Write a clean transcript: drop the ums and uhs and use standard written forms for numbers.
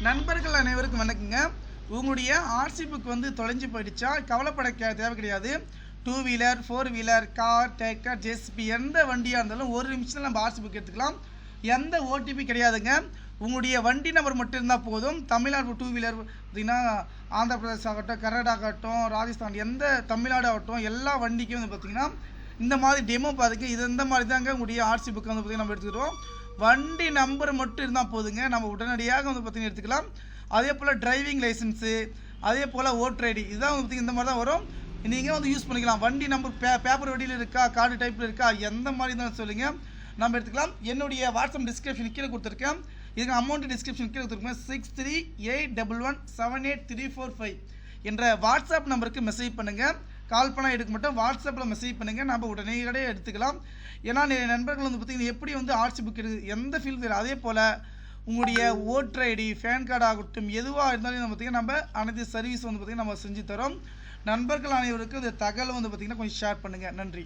நண்பர்கள் அனைவருக்கும் வணக்கங்க. உங்களுடைய ஆர்சி புக் வந்து தொலைஞ்சு போயிடுச்சா? கவலைப்பட தேவை கிடையாது. 2 வீலர் 4 வீலர் கார் டேக்கர் ஜேசிபி எந்த வண்டியாக இருந்தாலும் ஒரு நிமிஷத்தில் நம்ம ஆர்சி புக் எடுத்துக்கலாம். எந்த ஓடிபி கிடையாதுங்க. உங்களுடைய வண்டி நம்பர் மட்டும் இருந்தால் போதும். தமிழ்நாடு 2 வீலர் பார்த்திங்கன்னா ஆந்திர பிரதேஷ் ஆகட்டும், கர்நாடகா ஆகட்டும், ராஜஸ்தான் எந்த தமிழ்நாடு ஆகட்டும் எல்லா வண்டிக்கும் வந்து பார்த்திங்கன்னா இந்த மாதிரி டெமோ பார்த்துக்கு இது இந்த மாதிரி தாங்க உங்களுடைய ஆர்சி புக் வந்து பார்த்திங்கன்னா நம்ம எடுத்துக்கிறோம். வண்டி நம்பர் மட்டும் இருந்தால் போதுங்க, நம்ம உடனடியாக வந்து பார்த்திங்கன்னா எடுத்துக்கலாம். அதே போல் டிரைவிங் லைசன்ஸு, அதே போல் ஓட்டர் ஐடி இதுதான் வந்து பார்த்திங்கன்னா இந்த மாதிரி தான் வரும். நீங்கள் வந்து யூஸ் பண்ணிக்கலாம். வண்டி நம்பர் பேப்பர் வண்டியில் இருக்கா, கார்டு டைப்பில் இருக்கா, எந்த மாதிரி தான் சொல்லுங்கள் நம்ம எடுத்துக்கலாம். என்னுடைய வாட்ஸ்அப் டிஸ்கிரிப்ஷன் கீழே கொடுத்துருக்கேன். இதுக்கு அமௌண்ட் டிஸ்கிரிப்ஷன் கீழே கொடுத்துருக்கேன். 6381171345 என்ற வாட்ஸ்அப் நம்பருக்கு மெசேஜ் பண்ணுங்கள். கால் பண்ணால் எடுக்க மாட்டோம், வாட்ஸ்அப்பில் மெசேஜ் பண்ணுங்கள், நம்ம உடனே எடுத்துக்கலாம். ஏன்னா நண்பர்கள் வந்து பார்த்திங்கன்னா எப்படி வந்து ஆர்சி புக் எடுக்குது எந்த ஃபீல்டு தெரியும். அதே போல் உங்களுடைய ஓட்டர் ஐடி பேன் கார்டு ஆகட்டும் எதுவாக இருந்தாலும் நம்ம பார்த்திங்கன்னா நம்ம அனைத்து சர்வீஸ் வந்து பார்த்திங்கன்னா நம்ம செஞ்சு தரோம். நண்பர்கள் அனைவருக்கும் இந்த தகவல் வந்து பார்த்திங்கன்னா கொஞ்சம் ஷேர் பண்ணுங்கள். நன்றி.